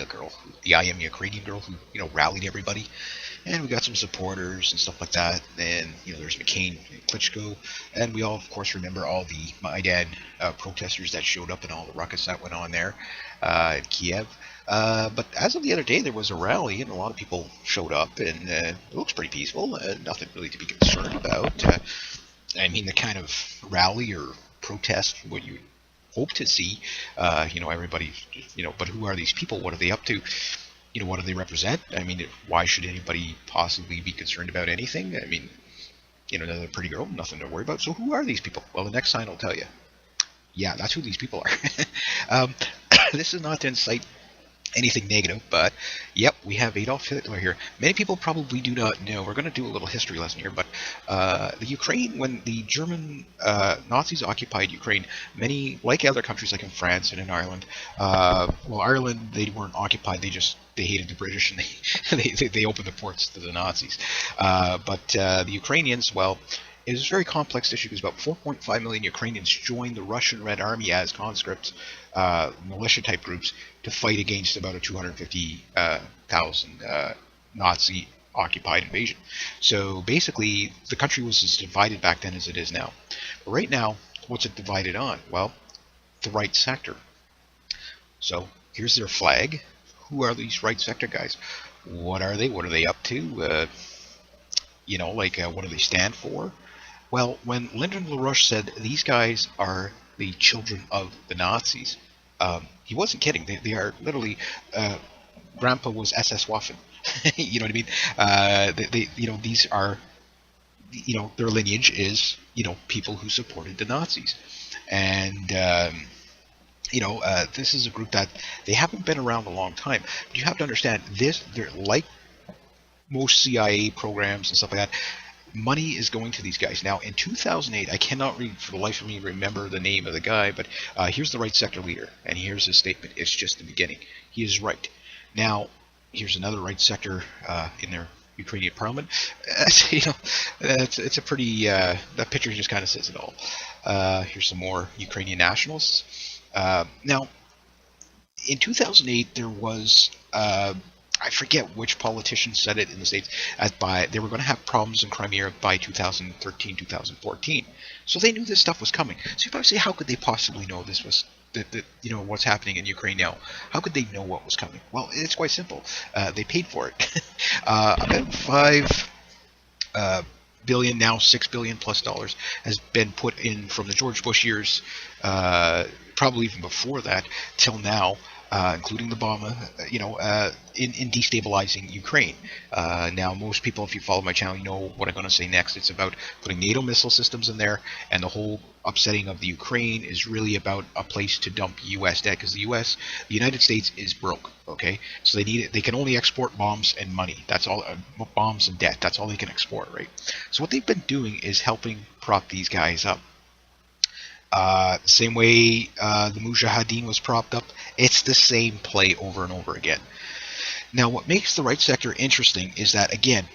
girl, the I Am Ukrainian girl who rallied everybody, and we got some supporters and stuff like that. And there's McCain and Klitschko, and we all, of course, remember all the Maidan protesters that showed up and all the ruckus that went on there in Kiev. But as of the other day, there was a rally, and a lot of people showed up, and it looks pretty peaceful. Nothing really to be concerned about. I mean, the kind of rally or protest what you hope to see. Everybody, but who are these people? What are they up to? What do they represent? I mean, why should anybody possibly be concerned about anything? I mean, another pretty girl, nothing to worry about. So who are these people? Well, the next sign will tell you. Yeah, that's who these people are. This is not to incite anything negative, but yep, we have Adolf Hitler here. Many people probably do not know. We're going to do a little history lesson here, but the Ukraine, when the German Nazis occupied Ukraine, many, like other countries like in France and in Ireland, Ireland, they weren't occupied, they hated the British, and they opened the ports to the Nazis. But the Ukrainians, well, it was a very complex issue because about 4.5 million Ukrainians joined the Russian Red Army as conscripts, militia-type groups, to fight against about a 250,000 Nazi-occupied invasion. So basically, the country was as divided back then as it is now. But right now, what's it divided on? Well, the right sector. So here's their flag. Who are these right sector guys? What are they? What are they up to? What do they stand for? Well, when Lyndon LaRouche said these guys are the children of the Nazis, he wasn't kidding. They are literally. Grandpa was SS Waffen. You know what I mean? These are. Their lineage is people who supported the Nazis, and this is a group that they haven't been around a long time. But you have to understand this. They're like most CIA programs and stuff like that. Money is going to these guys. Now, in 2008, I cannot for the life of me remember the name of the guy, but here's the right sector leader, and here's his statement. It's just the beginning. He is right. Now, here's another right sector in their Ukrainian parliament. It's a pretty, that picture just kind of says it all. Here's some more Ukrainian nationalists. Now, in 2008, there was... I forget which politician said it in the States, they were going to have problems in Crimea by 2013, 2014. So they knew this stuff was coming. So you probably say, how could they possibly know this was, what's happening in Ukraine now? How could they know what was coming? Well, it's quite simple. They paid for it. About 5 billion, now $6 billion plus dollars has been put in from the George Bush years, probably even before that, till now. Including the Obama, in destabilizing Ukraine. Now, most people, if you follow my channel, you know what I'm going to say next. It's about putting NATO missile systems in there, and the whole upsetting of the Ukraine is really about a place to dump U.S. debt, because the United States is broke. Okay, so they can only export bombs and money. That's all, bombs and debt. That's all they can export, right? So what they've been doing is helping prop these guys up. Same way the Mujahideen was propped up. It's the same play over and over again. Now, what makes the right sector interesting is that, again,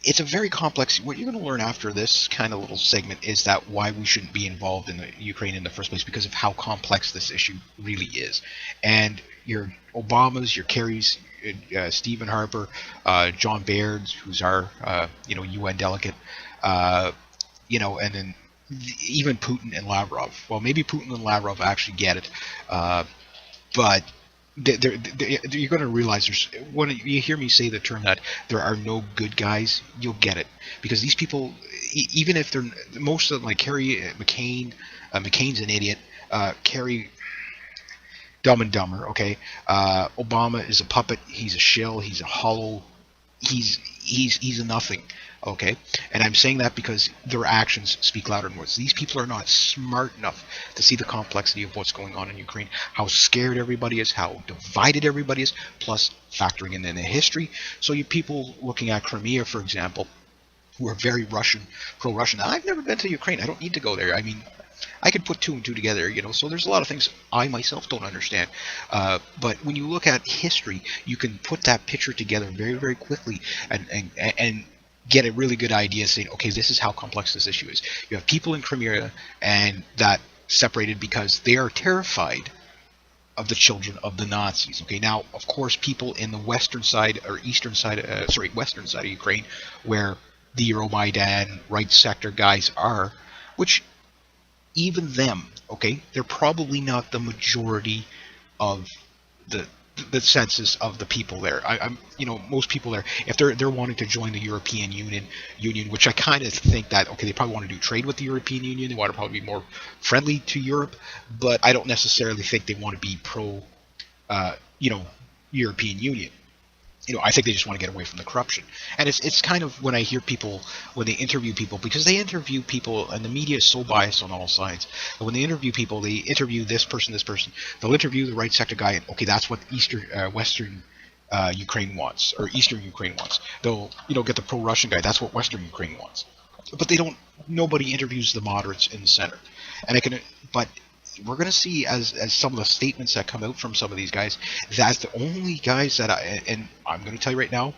it's a very complex... What you're going to learn after this kind of little segment is that why we shouldn't be involved in the Ukraine in the first place, because of how complex this issue really is. And your Obamas, your Kerrys, Stephen Harper, John Baird, who's our UN delegate, and then even Putin and Lavrov. Well, maybe Putin and Lavrov actually get it, but you're going to realize when you hear me say the term that there are no good guys, you'll get it, because these people, even if they're most of them, like Kerry, McCain's an idiot. Kerry, Dumb and Dumber. Okay, Obama is a puppet. He's a shill. He's a hollow. He's a nothing. Okay, and I'm saying that because their actions speak louder than words. These people are not smart enough to see the complexity of what's going on in Ukraine, how scared everybody is, how divided everybody is, plus factoring in the history. So you people looking at Crimea, for example, who are very Russian, pro-Russian. Now, I've never been to Ukraine. I don't need to go there. I mean, I could put two and two together, so there's a lot of things I myself don't understand. But when you look at history, you can put that picture together very, very quickly and get a really good idea saying, okay, this is how complex this issue is. You have people in Crimea and that separated because they are terrified of the children of the Nazis. Okay, now of course people in the western side or western side of Ukraine, where the Euromaidan right sector guys are, which even them, okay, they're probably not the majority of the the census of the people there. I'm, most people there, if they're wanting to join the European Union, which I kind of think that okay, they probably want to do trade with the European Union. They want to probably be more friendly to Europe, but I don't necessarily think they want to be pro, uh, you know, European Union. I think they just want to get away from the corruption. And it's kind of when I hear people, when they interview people, because they interview people, and the media is so biased on all sides. But when they interview people, they interview this person. They'll interview the right sector guy, and okay, that's what Western Ukraine wants, or Eastern Ukraine wants. They'll, get the pro-Russian guy. That's what Western Ukraine wants. But they don't. Nobody interviews the moderates in the center. But we're going to see as some of the statements that come out from some of these guys, that's the only guys that I'm going to tell you right now,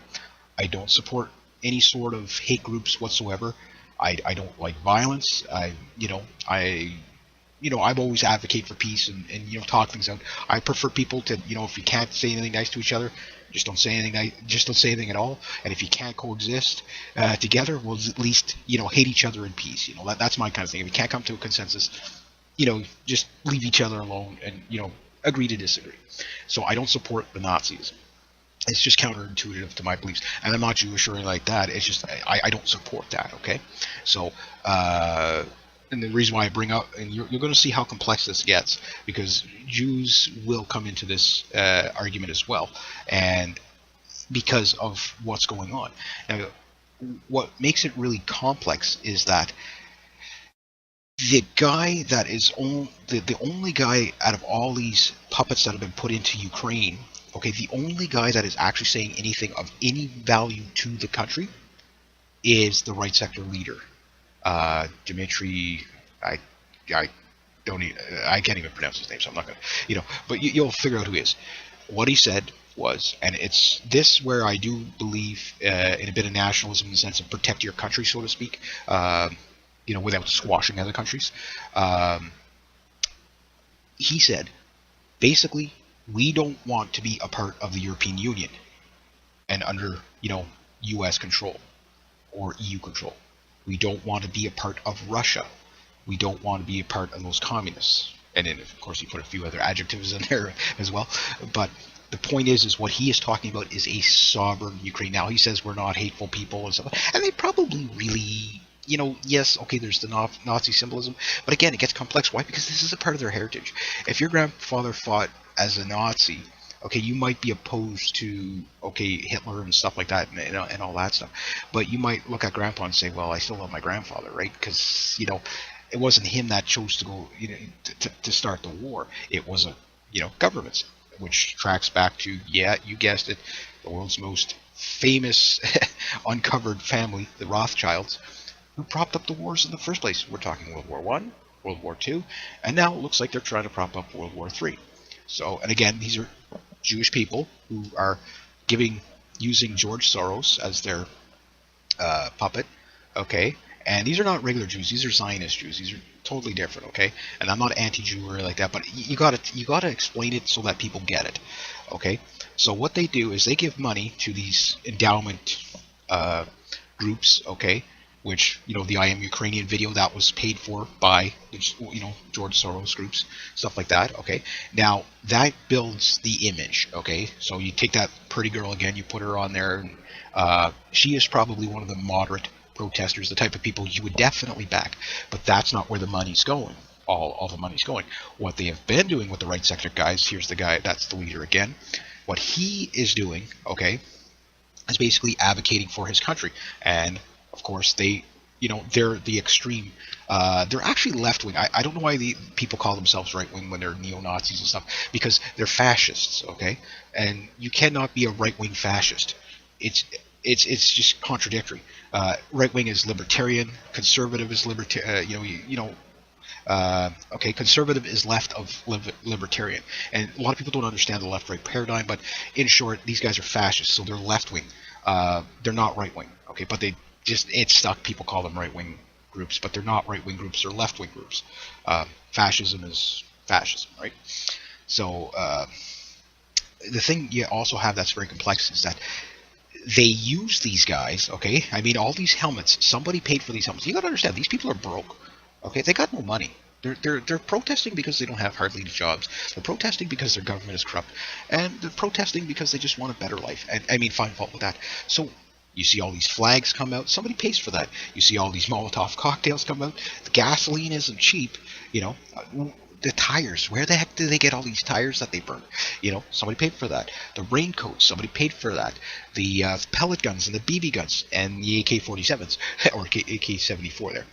I don't support any sort of hate groups whatsoever. I don't like violence. I've always advocate for peace and talk things out. I prefer people to, if you can't say anything nice to each other, just don't say anything. Just don't say anything at all. And if you can't coexist together, we'll at least hate each other in peace. That's my kind of thing. If you can't come to a consensus, just leave each other alone and agree to disagree. So I don't support the Nazis. It's just counterintuitive to my beliefs, and I'm not Jewish or anything like that. It's just I don't support that. Okay, so. And the reason why I bring up, and you're going to see how complex this gets, because Jews will come into this argument as well, and because of what's going on. Now, what makes it really complex is that the guy that is the only guy out of all these puppets that have been put into Ukraine, okay, the only guy that is actually saying anything of any value to the country is the right sector leader. Dmitry, I can't even pronounce his name, so I'm not gonna, but you'll figure out who he is. What he said was, and it's this where I do believe in a bit of nationalism in the sense of protect your country, so to speak, without squashing other countries. He said, basically, we don't want to be a part of the European Union and under, U.S. control or EU control. We don't want to be a part of Russia. We don't want to be a part of those communists. And then, of course, he put a few other adjectives in there as well. But the point is what he is talking about is a sovereign Ukraine. Now, he says we're not hateful people and stuff. And they probably really, yes, okay, there's the Nazi symbolism. But again, it gets complex. Why? Because this is a part of their heritage. If your grandfather fought as a Nazi, okay, you might be opposed to, okay, Hitler and stuff like that and all that stuff. But you might look at Grandpa and say, well, I still love my grandfather, right? Because, it wasn't him that chose to go, to start the war. It was governments, which tracks back to, yeah, you guessed it, the world's most famous uncovered family, the Rothschilds, who propped up the wars in the first place. We're talking World War I, World War II, and now it looks like they're trying to prop up World War III. So, and again, these are Jewish people who are using George Soros as their puppet, okay? And these are not regular Jews; these are Zionist Jews. These are totally different, okay? And I'm not anti-Jew or like that, but you gotta explain it so that people get it, okay? So what they do is they give money to these endowment groups, okay? Which, the I Am Ukrainian video, that was paid for by, George Soros groups, stuff like that, okay? Now, that builds the image, okay? So you take that pretty girl again, you put her on there, and she is probably one of the moderate protesters, the type of people you would definitely back, but that's not where the money's going. All the money's going. What they have been doing with the right sector guys, here's the guy, that's the leader again, what he is doing, okay, is basically advocating for his country, and of course, they're the extreme. They're actually left-wing. I don't know why the people call themselves right-wing when they're neo-Nazis and stuff, because they're fascists, okay? And you cannot be a right-wing fascist. It's just contradictory. Right-wing is libertarian. Conservative is okay, conservative is left of libertarian. And a lot of people don't understand the left-right paradigm, but in short, these guys are fascists, so they're left-wing. They're not right-wing, okay? But it's stuck. People call them right-wing groups, but they're not right-wing groups. They're left-wing groups. Fascism is fascism, right? So the thing you also have that's very complex is that they use these guys, okay? I mean, all these helmets, somebody paid for these helmets. You got to understand, these people are broke, okay? They got no money. They're protesting because they don't have hardly any jobs. They're protesting because their government is corrupt, and they're protesting because they just want a better life. And I mean, find fault with that. So you see all these flags come out. Somebody pays for that. You see all these Molotov cocktails come out. The gasoline isn't cheap. You know, the tires. Where the heck do they get all these tires that they burn? You know, somebody paid for that. The raincoats. Somebody paid for that. The pellet guns and the BB guns and the AK-47s or AK-74 there.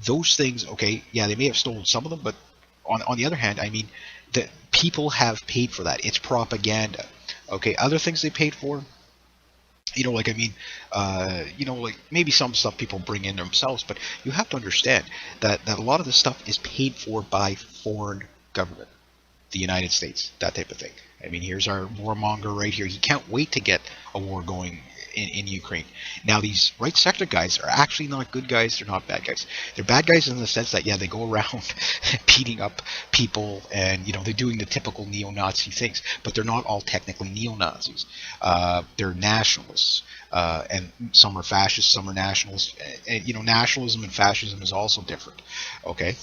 Those things, okay, yeah, they may have stolen some of them, but on the other hand, I mean, the people have paid for that. It's propaganda. Okay, other things they paid for, you know, like, I mean, you know, like maybe some stuff people bring in themselves, but you have to understand that a lot of this stuff is paid for by foreign government, the United States, that type of thing. I mean, here's our warmonger right here. He can't wait to get a war going in Ukraine. Now, these right sector guys are actually not good guys. They're not bad guys. They're bad guys in the sense that, yeah, they go around beating up people and, you know, they're doing the typical neo-Nazi things, but they're not all technically neo-Nazis. They're nationalists. And some are fascists, some are nationalists. And, you know, nationalism and fascism is also different. Okay?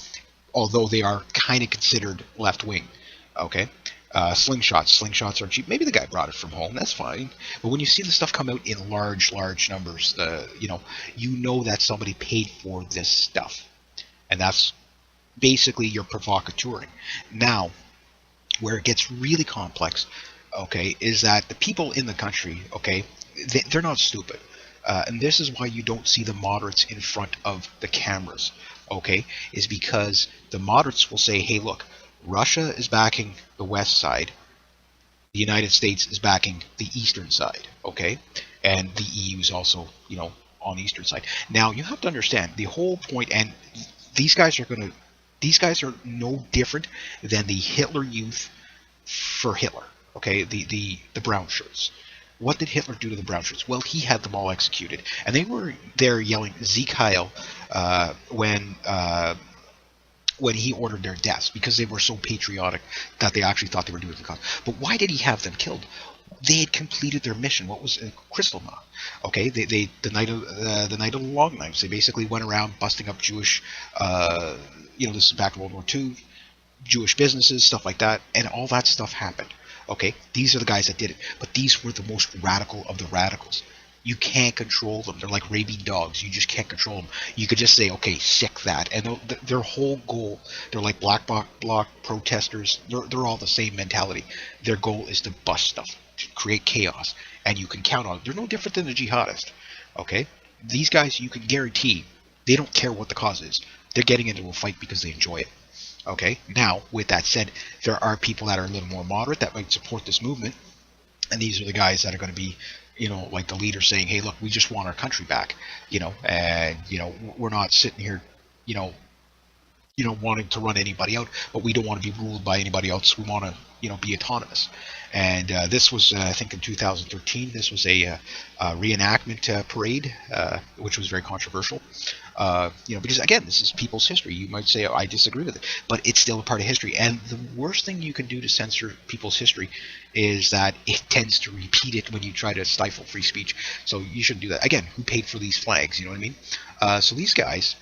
Although they are kind of considered left-wing. Okay? Slingshots are cheap. Maybe the guy brought it from home. That's fine. But when you see the stuff come out in large numbers, you know that somebody paid for this stuff, and that's basically your provocateuring. Now, where it gets really complex, okay, is that the people in the country, okay, they're not stupid, and this is why you don't see the moderates in front of the cameras, okay, is because the moderates will say, hey, look, Russia is backing the west side. The United States is backing the eastern side, okay? And the EU is also, you know, on the eastern side. Now, you have to understand the whole point, and these guys are no different than the Hitler Youth for Hitler, okay? The brown shirts. What did Hitler do to the brown shirts? Well, he had them all executed. And they were there yelling Sieg Heil when he ordered their deaths, because they were so patriotic that they actually thought they were doing the cause. But why did he have them killed? They had completed their mission. What was Kristallnacht? Okay, the night of the long knives. They basically went around busting up Jewish, you know, this is back in World War II, Jewish businesses, stuff like that, and all that stuff happened. Okay, these are the guys that did it, but these were the most radical of the radicals. You can't control them. They're like rabid dogs. You just can't control them. You could just say, okay, sick that. And their whole goal, they're like black bloc protesters. They're all the same mentality. Their goal is to bust stuff, to create chaos. And you can count on it. They're no different than a jihadist. Okay? These guys, you can guarantee, they don't care what the cause is. They're getting into a fight because they enjoy it. Okay? Now, with that said, there are people that are a little more moderate that might support this movement. And these are the guys that are going to be, you know, like the leader saying, hey, look, we just want our country back, you know, and, you know, we're not sitting here, you know, wanting to run anybody out, but we don't want to be ruled by anybody else. We want to, you know, be autonomous. And this was, I think, in 2013. This was a reenactment parade, which was very controversial. You know, because again, this is people's history. You might say, oh, I disagree with it, but it's still a part of history. And the worst thing you can do to censor people's history is that it tends to repeat it when you try to stifle free speech. So you shouldn't do that. Again, who paid for these flags? You know what I mean? So these guys,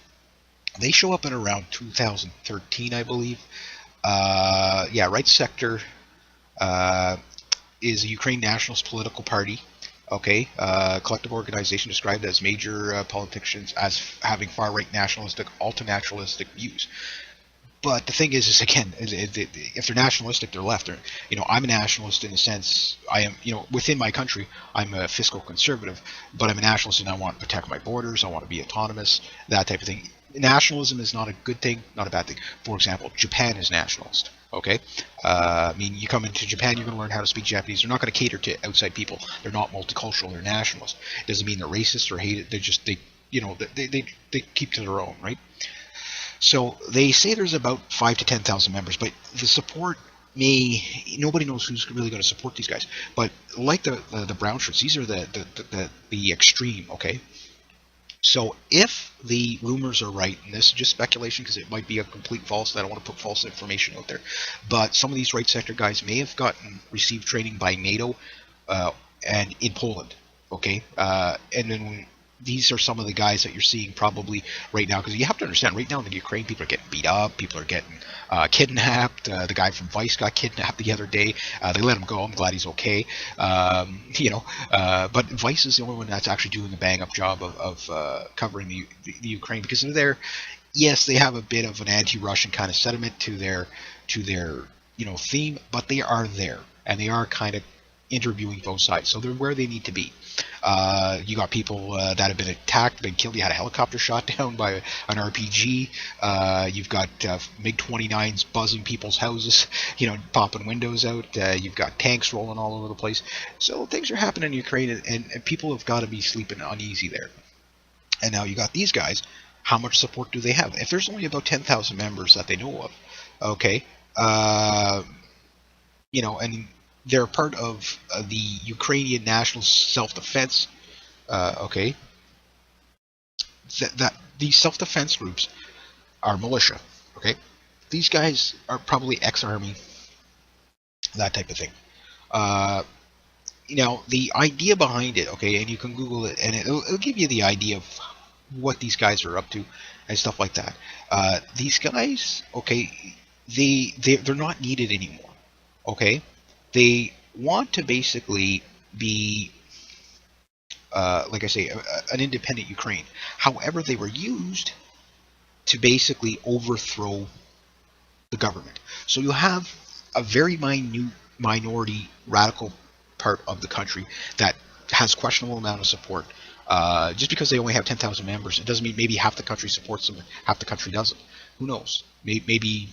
they show up in around 2013, I believe. Yeah, Right Sector is a Ukraine nationalist political party. Okay, collective organization described as major politicians as having far-right nationalistic, ultra-nationalistic views. But the thing is again, if they're nationalistic, they're left. You know, I'm a nationalist in a sense. I am, you know, within my country, I'm a fiscal conservative, but I'm a nationalist and I want to protect my borders. I want to be autonomous, that type of thing. Nationalism is not a good thing, not a bad thing. For example, Japan is nationalist. Okay, I mean, you come into Japan, you're going to learn how to speak Japanese. They're not going to cater to outside people. They're not multicultural. They're nationalist. It doesn't mean they're racist or hate it. They're just you know, they keep to their own, right? So they say there's about 5,000 to 10,000 members, but the support nobody knows who's really going to support these guys. But like the brown shirts, these are the extreme. Okay, So if the rumors are right, and this is just speculation because it might be a complete false, and I don't want to put false information out there, but some of these right sector guys may have received training by NATO uh, and in Poland. Okay, and then these are some of the guys that you're seeing probably right now, because you have to understand right now in the Ukraine, people are getting beat up, people are getting kidnapped. The guy from Vice got kidnapped the other day. They let him go. I'm glad he's okay. But Vice is the only one that's actually doing a bang up job of covering the Ukraine, because they're there. Yes, they have a bit of an anti-Russian kind of sentiment to their theme, but they are there and they are kind of interviewing both sides, so they're where they need to be. You got people that have been attacked, been killed. You had a helicopter shot down by an RPG. You've got MiG-29s buzzing people's houses, popping windows out. You've got tanks rolling all over the place. So things are happening in Ukraine, and people have got to be sleeping uneasy there. And now you got these guys. How much support do they have? If there's only about 10,000 members that they know of, okay, and they're part of the Ukrainian National Self-Defense. Okay, that these self-defense groups are militia. Okay, these guys are probably ex-army, that type of thing. The idea behind it. Okay, and you can Google it, and it'll give you the idea of what these guys are up to and stuff like that. These guys, okay, they're not needed anymore. Okay. They want to basically be, like I say, an independent Ukraine. However, they were used to basically overthrow the government. So you have a very minute minority radical part of the country that has questionable amount of support. Just because they only have 10,000 members, it doesn't mean maybe half the country supports them, half the country doesn't. Who knows? Maybe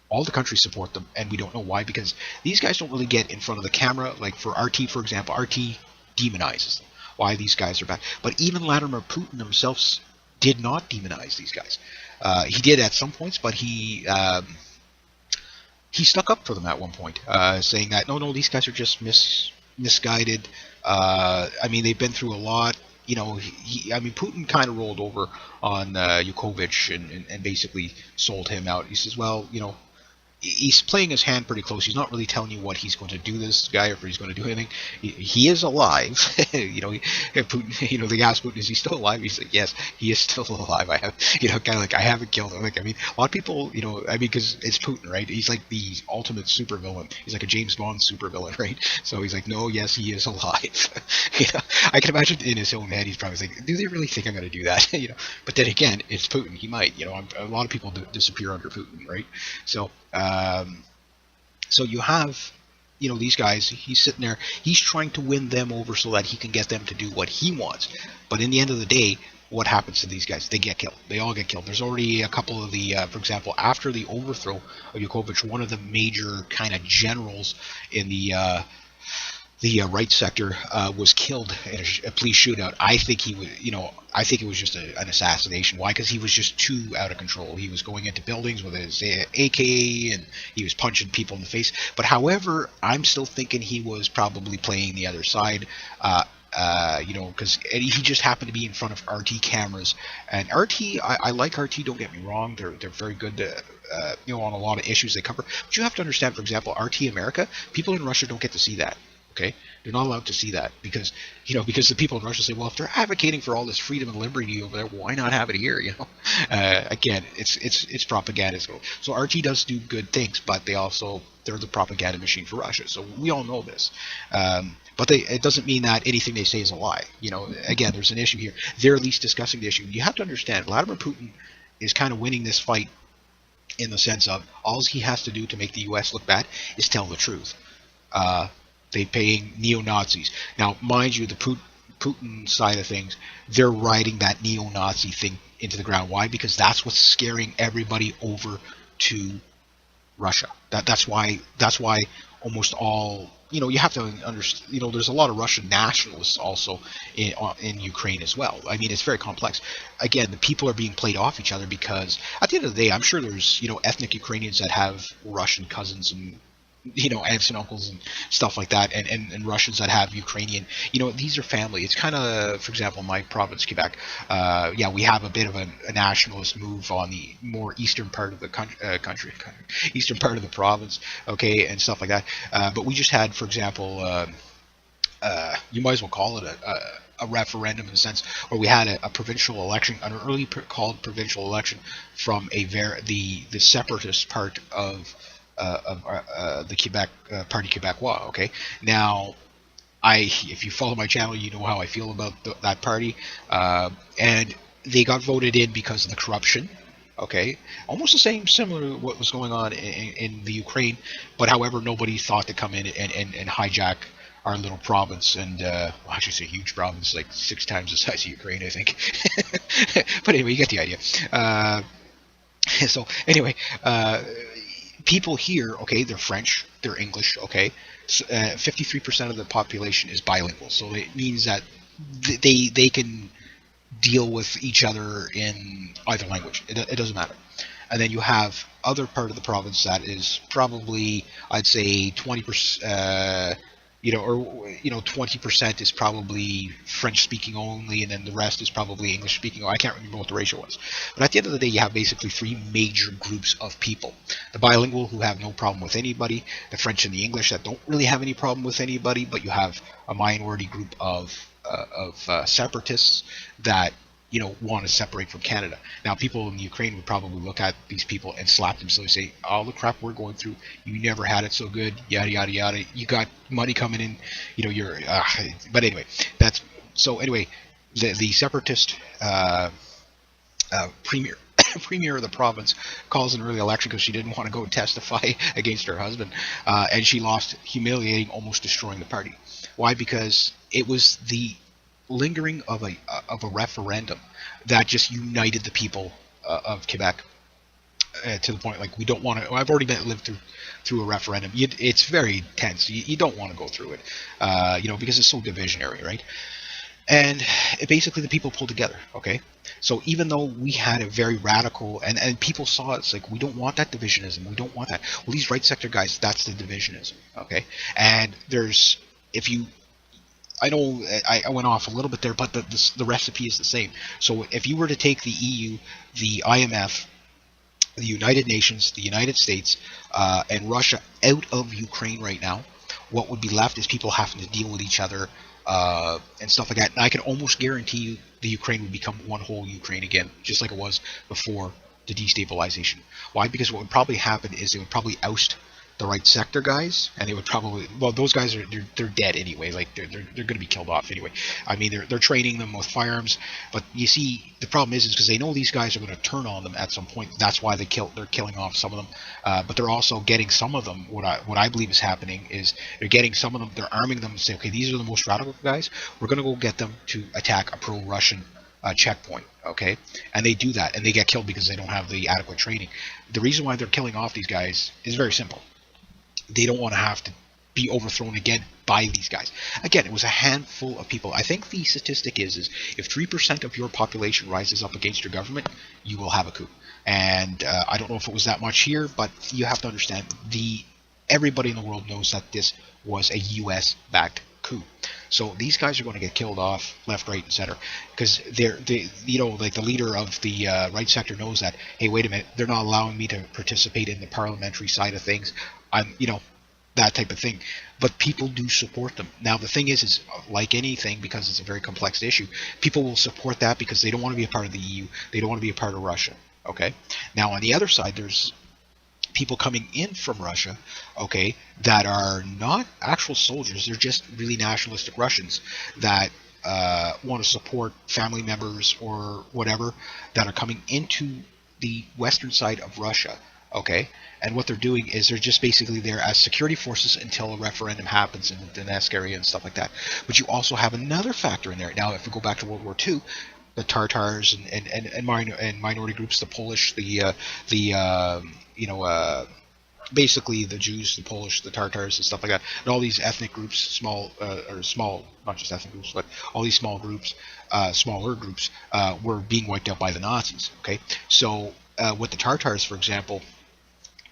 all the countries support them, and we don't know why, because these guys don't really get in front of the camera. Like for RT, for example, RT demonizes them. Why these guys are bad. But even Vladimir Putin himself did not demonize these guys. He did at some points, but he stuck up for them at one point, saying that, no, these guys are just misguided. They've been through a lot. Putin kind of rolled over on Yanukovych and basically sold him out. He says, well, he's playing his hand pretty close. He's not really telling you what he's going to do, this guy, or if he's going to do anything. He is alive. Putin, they asked Putin, is he still alive? He's like, yes, he is still alive. I haven't killed him. A lot of people, because it's Putin, right? He's like the ultimate supervillain. He's like a James Bond supervillain, right? So he's like, no, yes, he is alive. I can imagine in his own head, he's probably like, do they really think I'm going to do that? But then again, it's Putin. He might. A lot of people disappear under Putin, right? So you have, these guys, he's sitting there, he's trying to win them over so that he can get them to do what he wants. But in the end of the day, what happens to these guys? They get killed. They all get killed. There's already a couple of the, for example, after the overthrow of Yanukovych, one of the major kind of generals in the right sector was killed in a police shootout. I think I think it was just an assassination. Why? Because he was just too out of control. He was going into buildings with his AK and he was punching people in the face. But however, I'm still thinking he was probably playing the other side. Because he just happened to be in front of RT cameras. And RT, I like RT. Don't get me wrong; they're very good. On a lot of issues they cover. But you have to understand, for example, RT America. People in Russia don't get to see that. Okay, they're not allowed to see that because the people in Russia say, well, if they're advocating for all this freedom and liberty over there, why not have it here? Again, it's propaganda. So RT does do good things, but they're the propaganda machine for Russia. So we all know this. But it doesn't mean that anything they say is a lie. Again, there's an issue here. They're at least discussing the issue. You have to understand, Vladimir Putin is kind of winning this fight in the sense of all he has to do to make the U.S. look bad is tell the truth. They paying neo-Nazis. Now, mind you, the Putin side of things, they're riding that neo-Nazi thing into the ground. Why? Because that's what's scaring everybody over to Russia. That's why almost all, you have to understand, there's a lot of Russian nationalists also in Ukraine as well. It's very complex. Again, the people are being played off each other because at the end of the day, I'm sure there's, ethnic Ukrainians that have Russian cousins and aunts and uncles and stuff like that, and Russians that have Ukrainian. These are family. It's kind of, for example, my province, Quebec. Yeah, we have a bit of a nationalist move on the more eastern part of the country, eastern part of the province, okay, and stuff like that. But we just had, for example, you might as well call it a referendum in the sense where we had a provincial election, an early called provincial election from the separatist part of the Quebec Parti Québécois. Okay, now if you follow my channel, you know how I feel about that party, and they got voted in because of the corruption. Okay, almost the same, similar to what was going on in the Ukraine, but however, nobody thought to come in and hijack our little province, and actually it's a huge province, like 6 times the size of Ukraine, I think. But anyway, you get the idea. So anyway, people here, okay, they're French, they're English, okay. 53% of the population is bilingual, so it means that they can deal with each other in either language. It doesn't matter. And then you have other part of the province that is probably, I'd say, 20%. 20% is probably French speaking only, and then the rest is probably English speaking. I can't remember what the ratio was. But at the end of the day, you have basically 3 major groups of people: the bilingual, who have no problem with anybody; the French and the English, that don't really have any problem with anybody; but you have a minority group of separatists that want to separate from Canada. Now, people in Ukraine would probably look at these people and slap them, so they say, all the crap we're going through, you never had it so good, yada yada yada, you got money coming in, you're but anyway, that's so anyway, the separatist premier premier of the province calls an early election because she didn't want to go testify against her husband, and she lost, humiliating, almost destroying the party. Why? Because it was the lingering of a referendum that just united the people of Quebec, to the point, like, we don't want to. I've already lived through a referendum. It's very tense. You don't want to go through it, because it's so divisionary, right? And basically the people pulled together. Okay, so even though we had a very radical, and people saw it, it's like, we don't want that divisionism. We don't want that. Well, these right sector guys, that's the divisionism. Okay, and I know I went off a little bit there, but the recipe is the same. So if you were to take the EU, the IMF, the United Nations, the United States, and Russia out of Ukraine right now, what would be left is people having to deal with each other and stuff like that. And I can almost guarantee you the Ukraine would become one whole Ukraine again, just like it was before the destabilization. Why? Because what would probably happen is they would probably oust the right sector guys, and they would probably, well, those guys they're dead anyway. Like they're going to be killed off anyway. I mean, they're training them with firearms, but you see, the problem is because they know these guys are going to turn on them at some point. That's why they're killing off some of them. But they're also getting some of them. What I believe is happening is they're getting some of them. They're arming them and say, okay, these are the most radical guys. We're going to go get them to attack a pro-Russian checkpoint, okay? And they do that, and they get killed because they don't have the adequate training. The reason why they're killing off these guys is very simple. They don't want to have to be overthrown again by these guys. Again, it was a handful of people. I think the statistic is if 3% of your population rises up against your government, you will have a coup. And I don't know if it was that much here, but you have to understand, everybody in the world knows that this was a U.S.-backed coup. So these guys are going to get killed off left, right, and center, because like the leader of the right sector knows that, hey, wait a minute, they're not allowing me to participate in the parliamentary side of things. That type of thing. But people do support them. Now, the thing is like anything, because it's a very complex issue, people will support that because they don't want to be a part of the EU. They don't want to be a part of Russia. Okay. Now, on the other side, there's people coming in from Russia, okay, that are not actual soldiers. They're just really nationalistic Russians that want to support family members or whatever that are coming into the western side of Russia. Okay, and what they're doing is they're just basically there as security forces until a referendum happens in the Donetsk area and stuff like that. But you also have another factor in there. Now, if we go back to World War II, the Tartars and minority groups, the Polish, basically the Jews, the Polish, the Tartars, and stuff like that, and all these ethnic groups, small, not just ethnic groups, but all these small groups, smaller groups, were being wiped out by the Nazis. Okay, so with the Tartars, for example,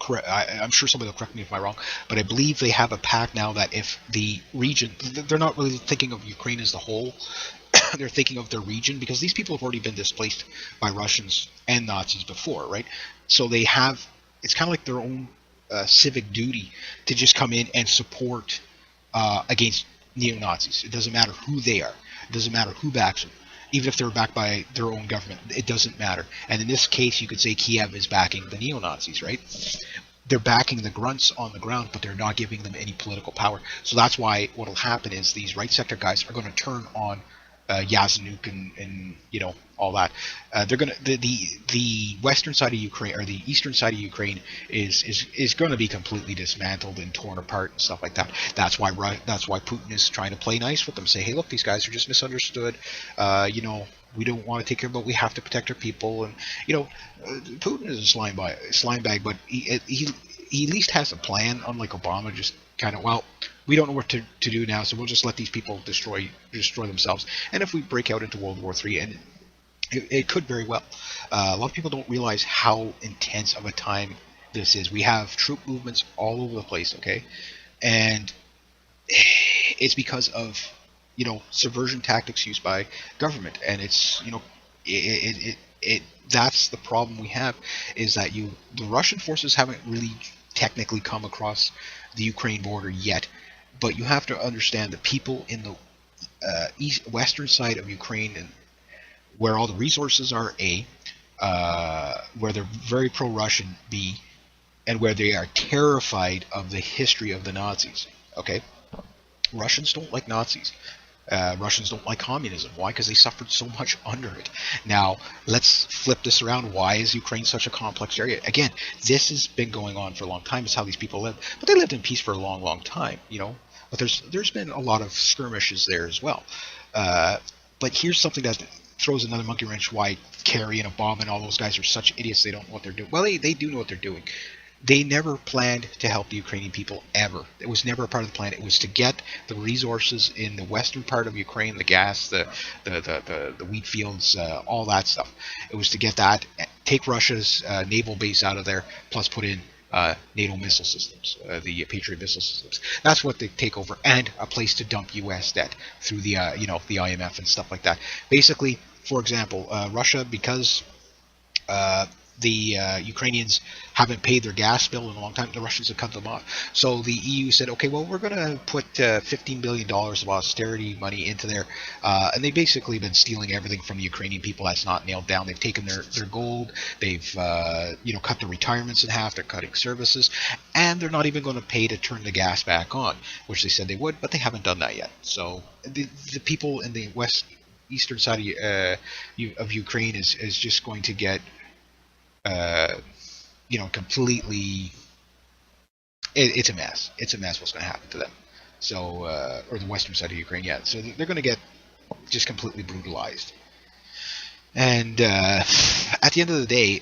I'm sure somebody will correct me if I'm wrong, but I believe they have a pact now that if the region, they're not really thinking of Ukraine as the whole, they're thinking of their region, because these people have already been displaced by Russians and Nazis before, right? So they have, it's kind of like their own civic duty to just come in and support against neo-Nazis. It doesn't matter who they are. It doesn't matter who backs them. Even if they're backed by their own government, it doesn't matter. And in this case, you could say Kiev is backing the neo-Nazis, right? They're backing the grunts on the ground, but they're not giving them any political power. So that's why what will happen is these right sector guys are going to turn on Yazanuk and all that. They're going to the western side of Ukraine, or the eastern side of Ukraine, is going to be completely dismantled and torn apart and stuff like that. That's why Putin is trying to play nice with them. Say, hey, look, these guys are just misunderstood. We don't want to take care of, but we have to protect our people. And Putin is a slime bag, but he at least has a plan. Unlike Obama, just kind of, well, we don't know what to do now, so we'll just let these people destroy themselves. And if we break out into World War III, and it could very well. A lot of people don't realize how intense of a time this is. We have troop movements all over the place, okay, and it's because of subversion tactics used by government, and it's that's the problem we have, is that the Russian forces haven't really technically come across the Ukraine border yet, but you have to understand that people in the western side of Ukraine, and where all the resources are, where they're very pro-Russian, B, and where they are terrified of the history of the Nazis. Okay, Russians don't like Nazis. Russians don't like communism. Why? Because they suffered so much under it. Now, let's flip this around. Why is Ukraine such a complex area? Again, this has been going on for a long time. It's how these people live. But they lived in peace for a long, long time, But there's been a lot of skirmishes there as well. But here's something that throws another monkey wrench why Kerry and Obama and all those guys are such idiots. They don't know what they're doing. Well, they do know what they're doing. They never planned to help the Ukrainian people, ever. It was never a part of the plan. It was to get the resources in the western part of Ukraine, the gas, the wheat fields, all that stuff. It was to get that, take Russia's naval base out of there, plus put in NATO missile systems, the Patriot missile systems. That's what they take over, and a place to dump U.S. debt through the the IMF and stuff like that. Basically, for example, Russia, because the Ukrainians haven't paid their gas bill in a long time, the Russians have cut them off. So the EU said, okay, well, we're going to put $15 billion of austerity money into there. And they've basically been stealing everything from the Ukrainian people. That's not nailed down. They've taken their gold. They've cut their retirements in half. They're cutting services. And they're not even going to pay to turn the gas back on, which they said they would, but they haven't done that yet. So the people in the eastern side of Ukraine is just going to get completely, it's a mess. It's a mess what's going to happen to them. So, or the western side of Ukraine, yeah. So they're going to get just completely brutalized. And at the end of the day,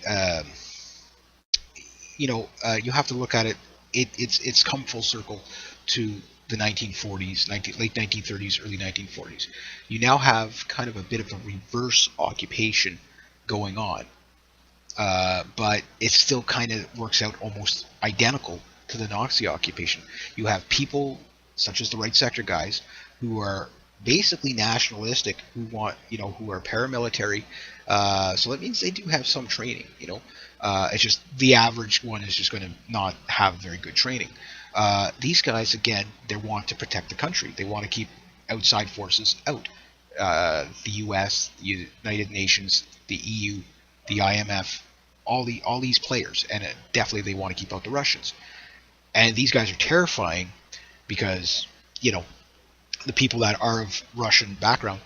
you have to look at it. It's come full circle to the 1940s, late 1930s, early 1940s. You now have kind of a bit of a reverse occupation going on. But it still kind of works out almost identical to the Nazi occupation. You have people such as the right sector guys who are basically nationalistic, who want, who are paramilitary. So that means they do have some training. It's just the average one is just going to not have very good training. These guys, again, they want to protect the country. They want to keep outside forces out. The U.S., the United Nations, the EU, the IMF, all these players, and definitely they want to keep out the Russians. And these guys are terrifying because the people that are of Russian background,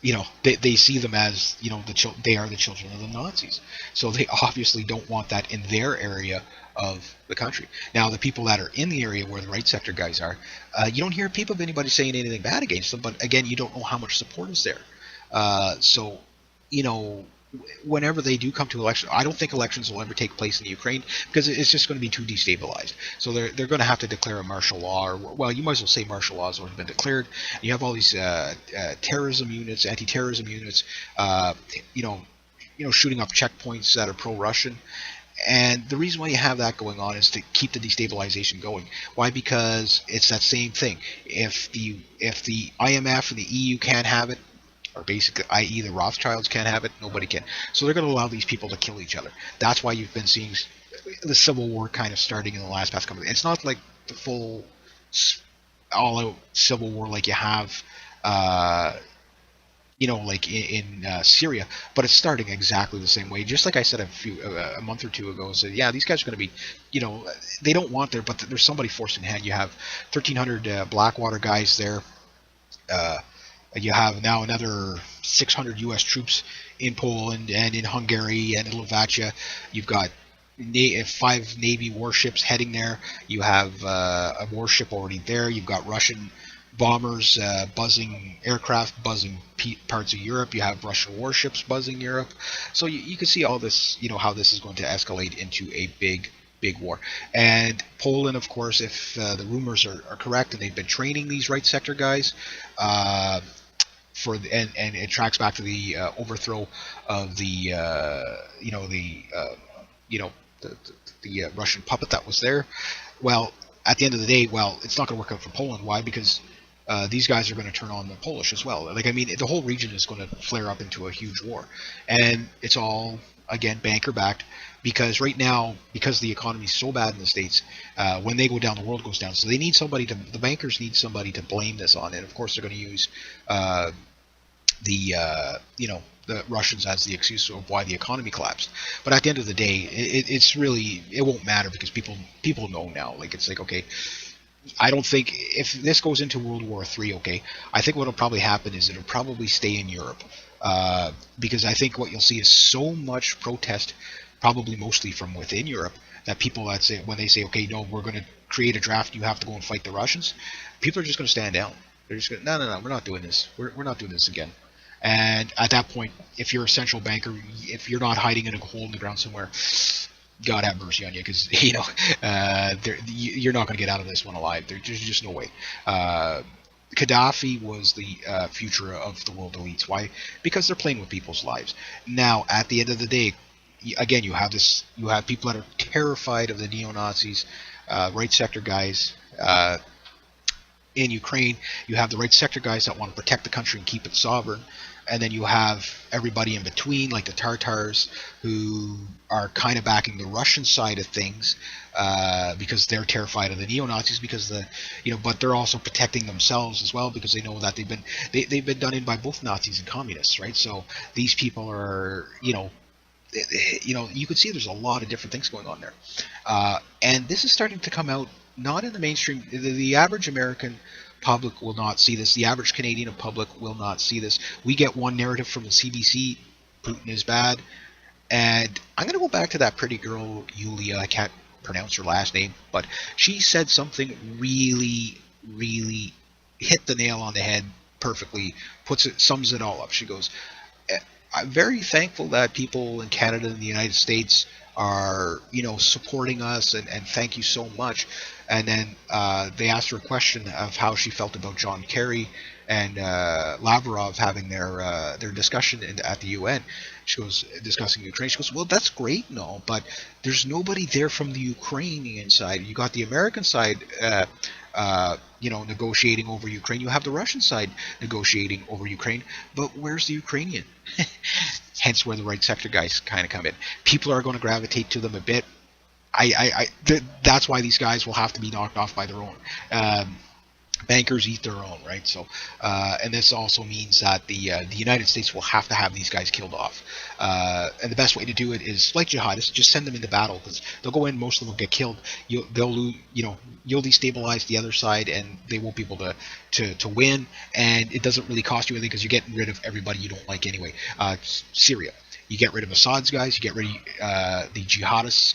they see them as they are the children of the Nazis. So they obviously don't want that in their area of the country. Now, the people that are in the area where the right sector guys are, you don't hear anybody saying anything bad against them. But again, you don't know how much support is there. So whenever they do come to election, I don't think elections will ever take place in Ukraine because it's just going to be too destabilized. So they're going to have to declare a martial law, or, well, you might as well say martial law has already been declared. You have all these terrorism units, anti-terrorism units, shooting up checkpoints that are pro-Russian. And the reason why you have that going on is to keep the destabilization going. Why? Because it's that same thing. If the IMF and the EU can't have it, or basically, i.e., the Rothschilds can't have it, nobody can. So they're going to allow these people to kill each other. That's why you've been seeing the Civil War kind of starting in the last past couple. It's not like the full all-out Civil War like you have. Like in Syria, but it's starting exactly the same way. Just like I said a month or two ago, said, yeah, these guys are going to be, they don't want there, but there's somebody forcing hand. You have 1,300 Blackwater guys there. Uh, you have now another 600 U.S. troops in Poland and in Hungary and in Slovakia. You've got 5 Navy warships heading there. You have a warship already there. You've got Russian bombers buzzing, aircraft buzzing parts of Europe. You have Russian warships buzzing Europe. So you can see all this, how this is going to escalate into a big war. And Poland, of course, if the rumors are correct, and they've been training these right sector guys, and it tracks back to the overthrow of the Russian puppet that was there. Well, at the end of the day, it's not going to work out for Poland. Why? Because these guys are going to turn on the Polish as well. The whole region is going to flare up into a huge war, and it's all again banker backed. Because right now, because the economy is so bad in the States, when they go down, the world goes down. So they need the bankers need somebody to blame this on, and of course they're going to use the Russians as the excuse of why the economy collapsed. But at the end of the day, it won't matter, because people know now. It's like, okay, I don't think if this goes into World War III, okay, I think what'll probably happen is it'll probably stay in Europe, because I think what you'll see is so much protest, probably mostly from within Europe, that people when they say, okay, no, we're going to create a draft, you have to go and fight the Russians, people are just going to stand down. They're just going, no, we're not doing this. We're not doing this again. And at that point, if you're a central banker, if you're not hiding in a hole in the ground somewhere, God have mercy on you, because you're not going to get out of this one alive. There's just no way. Gaddafi was the future of the world elites. Why? Because they're playing with people's lives. Now, at the end of the day, again, you have people that are terrified of the neo-Nazis, right sector guys. In Ukraine, you have the right sector guys that want to protect the country and keep it sovereign, and then you have everybody in between, like the Tartars, who are kind of backing the Russian side of things, because they're terrified of the neo-Nazis, but they're also protecting themselves as well, because they know that they've been done in by both Nazis and communists, right? So these people are, you could see there's a lot of different things going on there, and this is starting to come out. Not in the mainstream. The average American public will not see this. The average Canadian public will not see this. We get one narrative from the CBC: Putin is bad. And I'm going to go back to that pretty girl, Yulia. I can't pronounce her last name, but she said something really, really hit the nail on the head perfectly. Sums it all up. She goes, I'm very thankful that people in Canada and the United States are, supporting us, and thank you so much. And then they asked her a question of how she felt about John Kerry and Lavrov having their discussion at the UN. She goes, discussing Ukraine. She goes, well, that's great and all, but there's nobody there from the Ukrainian side. You got the American side, negotiating over Ukraine. You have the Russian side negotiating over Ukraine, but where's the Ukrainian? Hence where the right sector guys kind of come in. People are going to gravitate to them a bit. That's why these guys will have to be knocked off by their own. Bankers eat their own, right? So, and this also means that the United States will have to have these guys killed off. And the best way to do it is like jihadists, just send them into battle, because they'll go in, most of them will get killed. You'll destabilize the other side, and they won't be able to win. And it doesn't really cost you anything, because you're getting rid of everybody you don't like anyway. Syria, you get rid of Assad's guys, you get rid of the jihadists.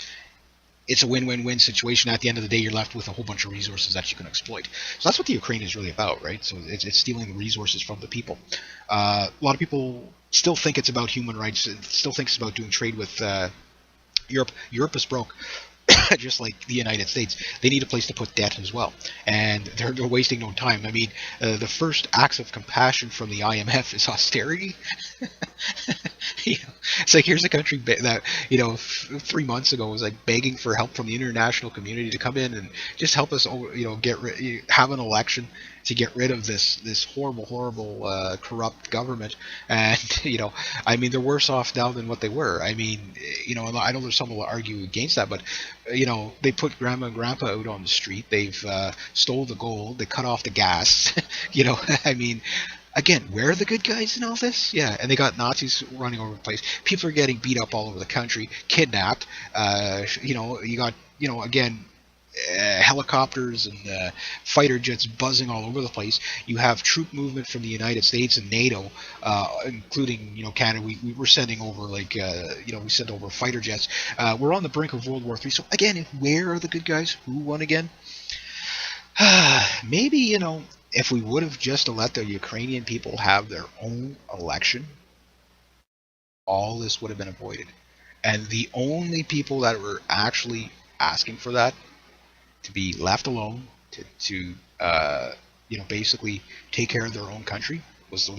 It's a win-win-win situation. At the end of the day, you're left with a whole bunch of resources that you can exploit. So that's what the Ukraine is really about, right? So it's stealing the resources from the people. A lot of people still think it's about human rights, and still think it's about doing trade with Europe. Europe is broke. Just like the United States, they need a place to put debt as well, and they're wasting no time. I mean, the first acts of compassion from the IMF is austerity. It's like here's a country that 3 months ago was like begging for help from the international community to come in and just help us, have an election to get rid of this horrible corrupt government. And I mean, they're worse off now than what they were. I mean, and I know there's some will argue against that, but they put grandma and grandpa out on the street. They've stole the gold. They cut off the gas. I mean, again, where are the good guys in all this? Yeah, and they got Nazis running over the place. People are getting beat up all over the country, kidnapped. You got again, helicopters and fighter jets buzzing all over the place. You have troop movement from the United States and NATO, including Canada. We were sending over we sent over fighter jets. We're on the brink of World War III. So again, where are the good guys? Who won again? Maybe if we would have just let the Ukrainian people have their own election, all this would have been avoided. And the only people that were actually asking for that to be left alone to basically take care of their own country was the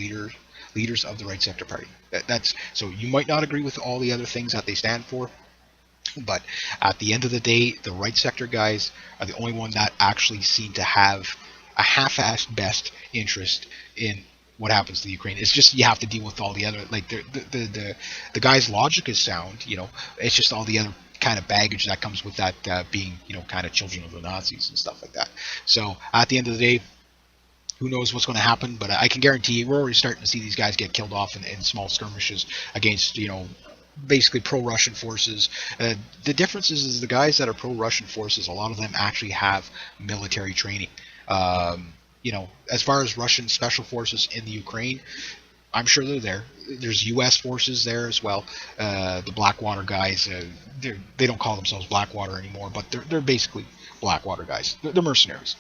leaders of the Right Sector Party. That's so you might not agree with all the other things that they stand for, but at the end of the day, the Right Sector guys are the only one that actually seem to have a half-assed best interest in what happens to the Ukraine. It's just you have to deal with all the other the guy's logic is sound. It's just all the other kind of baggage that comes with that being kind of children of the Nazis and stuff like that. So at the end of the day, who knows what's going to happen? But I can guarantee you, we're already starting to see these guys get killed off in small skirmishes against basically pro-Russian forces. The difference is the guys that are pro-Russian forces, a lot of them actually have military training. As far as Russian special forces in the Ukraine, I'm sure they're there. There's U.S. forces there as well. The Blackwater guys, they don't call themselves Blackwater anymore, but they're basically Blackwater guys. They're mercenaries.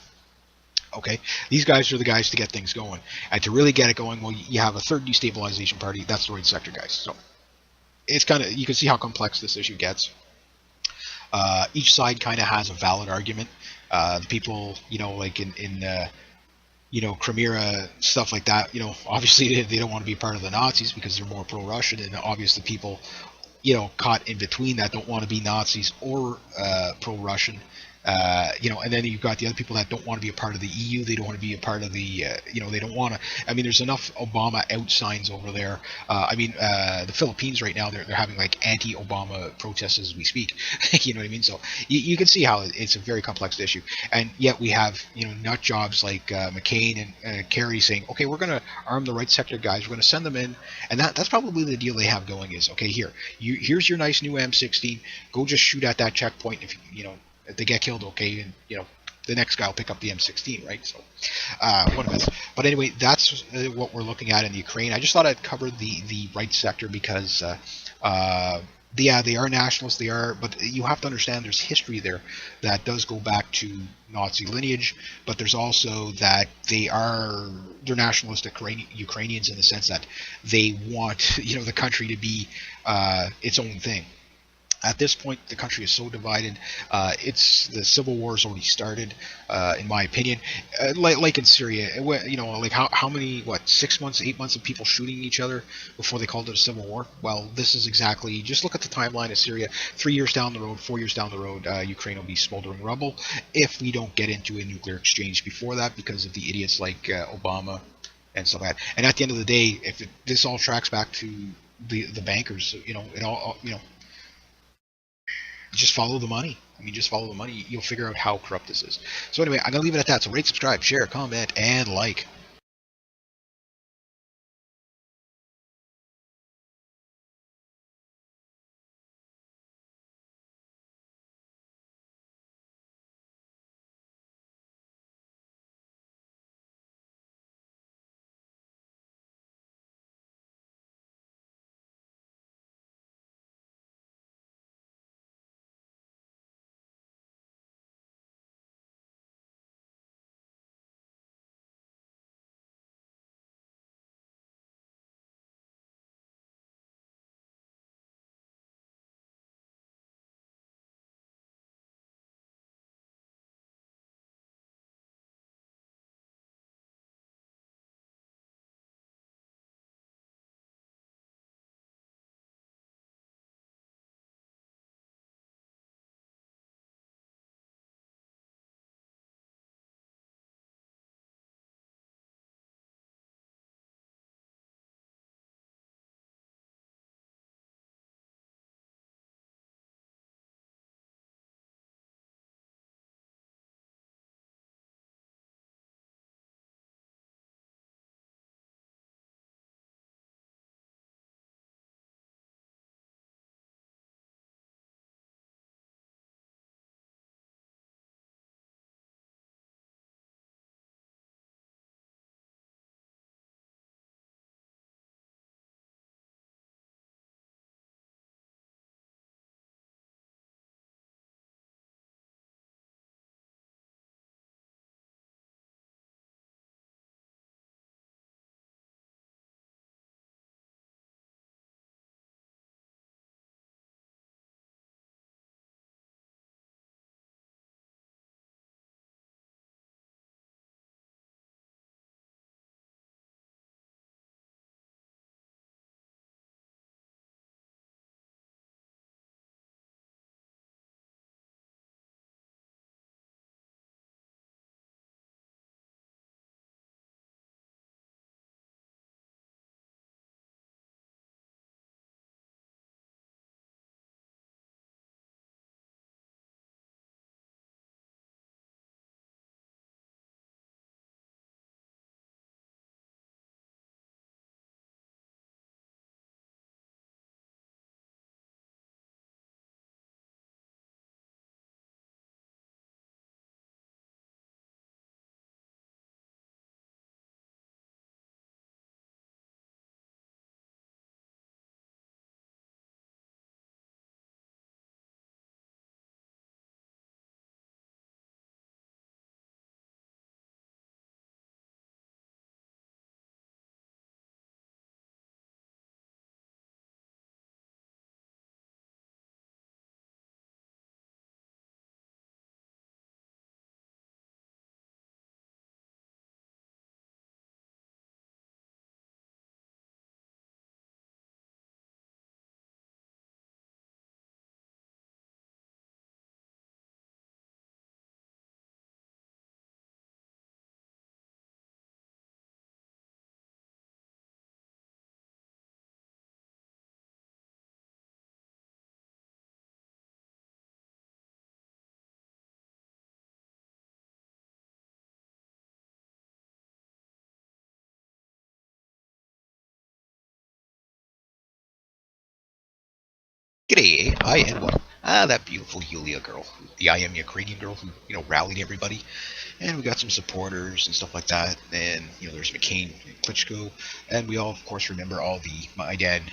Okay, these guys are the guys to get things going, and to really get it going, well, you have a third destabilization party. That's the Right Sector guys. So it's kind of, you can see how complex this issue gets. Each side kind of has a valid argument. The people, like in Crimea, stuff like that, obviously they don't want to be part of the Nazis because they're more pro-Russian, and obviously people, caught in between that don't want to be Nazis or pro-Russian. And then you've got the other people that don't want to be a part of the EU. They don't want to be a part of the, they don't want to. I mean, there's enough Obama out signs over there. The Philippines right now, they're having like anti-Obama protests as we speak. You know what I mean? So you can see how it's a very complex issue. And yet we have, nut jobs like McCain and Kerry saying, okay, we're going to arm the Right Sector guys. We're going to send them in. And that's probably the deal they have going is, okay, here's your nice new M16. Go just shoot at that checkpoint if if they get killed, okay, and the next guy will pick up the M16, right? So, one of us. But anyway, that's what we're looking at in the Ukraine. I just thought I'd cover the Right Sector because, yeah, they are nationalists. They are, but you have to understand there's history there that does go back to Nazi lineage. But there's also that they're nationalistic Ukrainians in the sense that they want the country to be its own thing. At this point, the country is so divided. The civil war has already started, in my opinion. Like in Syria, like how many 6 months, 8 months of people shooting each other before they called it a civil war? Well, this is exactly. Just look at the timeline of Syria. 3 years down the road, 4 years down the road, Ukraine will be smoldering rubble if we don't get into a nuclear exchange before that because of the idiots like Obama and stuff like that. And at the end of the day, if this all tracks back to the bankers, it all just follow the money. I mean, just follow the money. You'll figure out how corrupt this is. So anyway, I'm going to leave it at that. So rate, subscribe, share, comment, and like. G'day, hi, and welcome. That beautiful Yulia girl, the I Am Ukrainian girl who, rallied everybody. And we got some supporters and stuff like that. And, there's McCain and Klitschko. And we all, of course, remember all the Maidan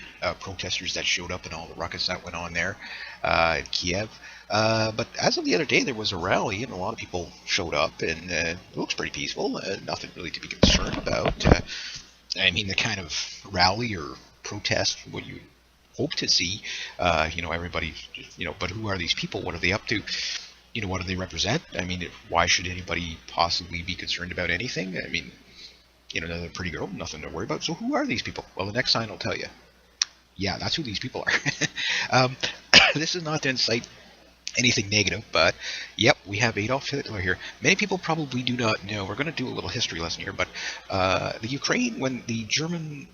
protesters that showed up and all the ruckus that went on there in Kiev. But as of the other day, there was a rally, and a lot of people showed up, and it looks pretty peaceful. Nothing really to be concerned about. I mean, the kind of rally or protest, what you hope to see. Everybody, but who are these people? What are they up to? What do they represent? I mean, why should anybody possibly be concerned about anything? I mean, they're a pretty girl, nothing to worry about. So who are these people? Well, the next sign will tell you. Yeah, that's who these people are. This is not to incite anything negative, but yep, we have Adolf Hitler here. Many people probably do not know. We're going to do a little history lesson here, but the Ukraine, when the German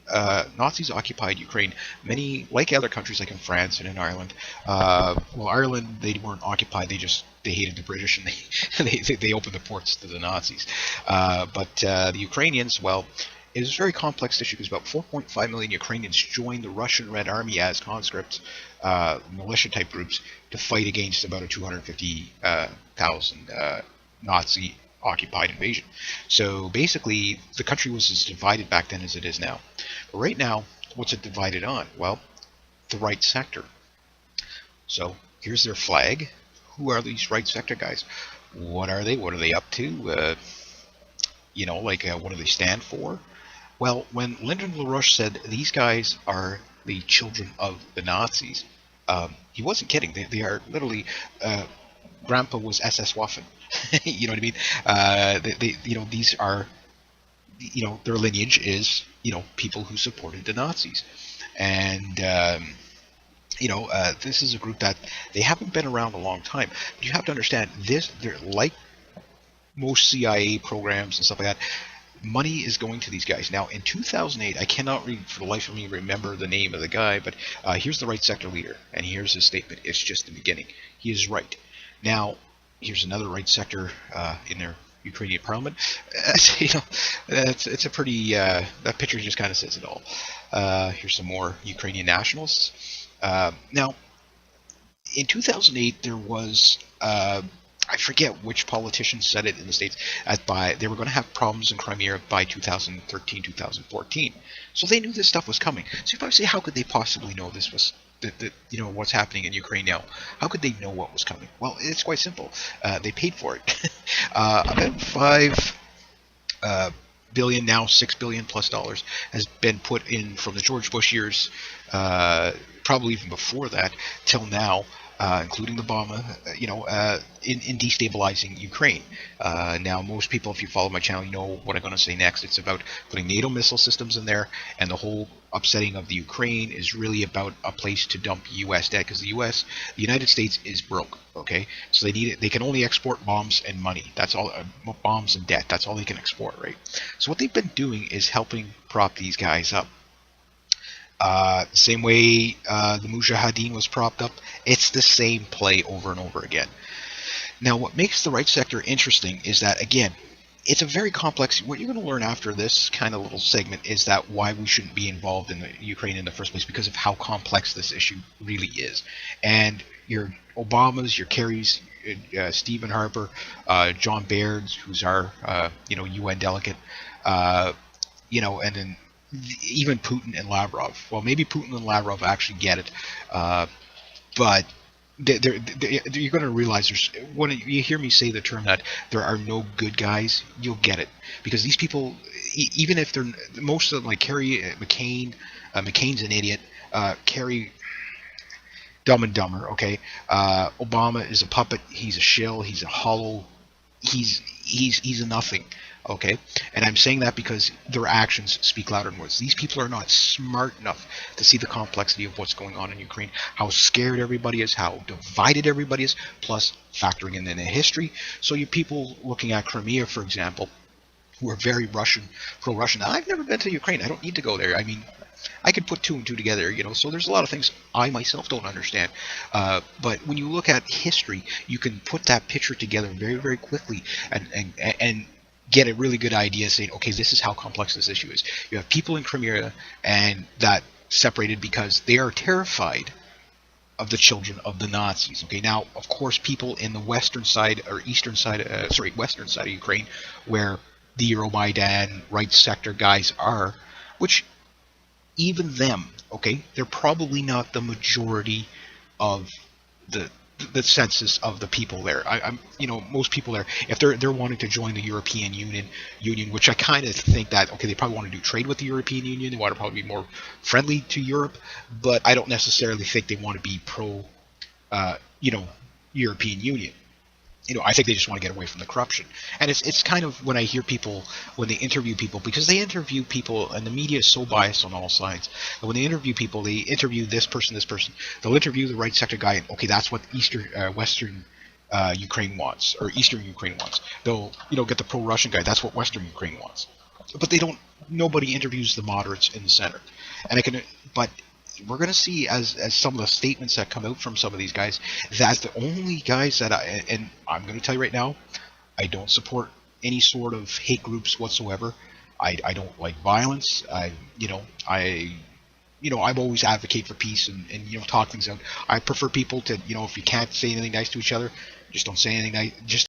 Nazis occupied Ukraine, many, like other countries like in France and in Ireland, Ireland, they weren't occupied, they hated the British, and they opened the ports to the Nazis. But the Ukrainians, well, it was a very complex issue because about 4.5 million Ukrainians joined the Russian Red Army as conscripts, militia type groups, to fight against about a 250,000 Nazi occupied invasion. So basically, the country was as divided back then as it is now. But right now, what's it divided on? Well, the right sector. So here's their flag. Who are these right sector guys? What are they? What are they up to? What do they stand for? Well, when Lyndon LaRouche said these guys are the children of the Nazis, he wasn't kidding. They are literally. Grandpa was SS Waffen. You know what I mean? These are. Their lineage is people who supported the Nazis, and this is a group that they haven't been around a long time. But you have to understand this. They're like most CIA programs and stuff like that. Money is going to these guys. Now, in 2008, I cannot for the life of me remember the name of the guy, but here's the right sector leader, and here's his statement. It's just the beginning. He is right. Now, here's another right sector in their Ukrainian parliament. It's a pretty, that picture just kind of says it all. Here's some more Ukrainian nationalists. Now, in 2008, there was I forget which politician said it in the States, they were going to have problems in Crimea by 2013, 2014. So they knew this stuff was coming. So if I say, how could they possibly know this was, what's happening in Ukraine now? How could they know what was coming? Well, it's quite simple. They paid for it. About 5 billion, now $6 billion plus dollars, has been put in from the George Bush years, probably even before that, till now. Including the Obama, in destabilizing Ukraine. Now, most people, if you follow my channel, you know what I'm going to say next. It's about putting NATO missile systems in there, and the whole upsetting of the Ukraine is really about a place to dump U.S. debt, because the United States is broke. Okay, so they need it. They can only export bombs and money. That's all. Bombs and debt. That's all they can export, right? So what they've been doing is helping prop these guys up. Same way the Mujahideen was propped up, it's the same play over and over again. Now, what makes the right sector interesting is that, again, it's a very complex. What you're going to learn after this kind of little segment is that why we shouldn't be involved in the Ukraine in the first place, because of how complex this issue really is. And your Obamas, your Kerrys, Stephen Harper, John Baird, who's our UN delegate, and then even Putin and Lavrov. Well, maybe Putin and Lavrov actually get it, but you're going to realize when you hear me say the term that there are no good guys, you'll get it, because these people, even if they're most of them, like Kerry, McCain's an idiot. Kerry, Dumb and Dumber. Okay, Obama is a puppet. He's a shill. He's a hollow. He's a nothing. Okay, and I'm saying that because their actions speak louder than words. These people are not smart enough to see the complexity of what's going on in Ukraine, how scared everybody is, how divided everybody is, plus factoring in the history. So you people looking at Crimea, for example, who are very pro-Russian. I've never been to Ukraine. I don't need to go there. I mean, I could put two and two together, so there's a lot of things I myself don't understand. But when you look at history, you can put that picture together very, very quickly and get a really good idea saying, okay, this is how complex this issue is. You have people in Crimea and that separated because they are terrified of the children of the Nazis. Okay, now of course people in the western side or eastern side, western side of Ukraine, where the Euromaidan right sector guys are, which even them, okay, they're probably not the majority of the the census of the people there. I'm, most people there, if they're wanting to join the European Union, which I kind of think that okay, they probably want to do trade with the European Union. They want to probably be more friendly to Europe, but I don't necessarily think they want to be pro, uh, you know, European Union. I think they just want to get away from the corruption. And it's kind of when I hear people when they interview people, because they interview people and the media is so biased on all sides. And when they interview people, they interview this person, this person. They'll interview the right sector guy, and okay, that's what Western Ukraine wants, or Eastern Ukraine wants. They'll get the pro-Russian guy. That's what Western Ukraine wants. But they don't. Nobody interviews the moderates in the center. And but we're going to see as some of the statements that come out from some of these guys, that's the only guys that and I'm going to tell you right now, I don't support any sort of hate groups whatsoever. I don't like violence. I've always advocate for peace and talk things out. I prefer people to, if you can't say anything nice to each other, just don't say anything nice. Just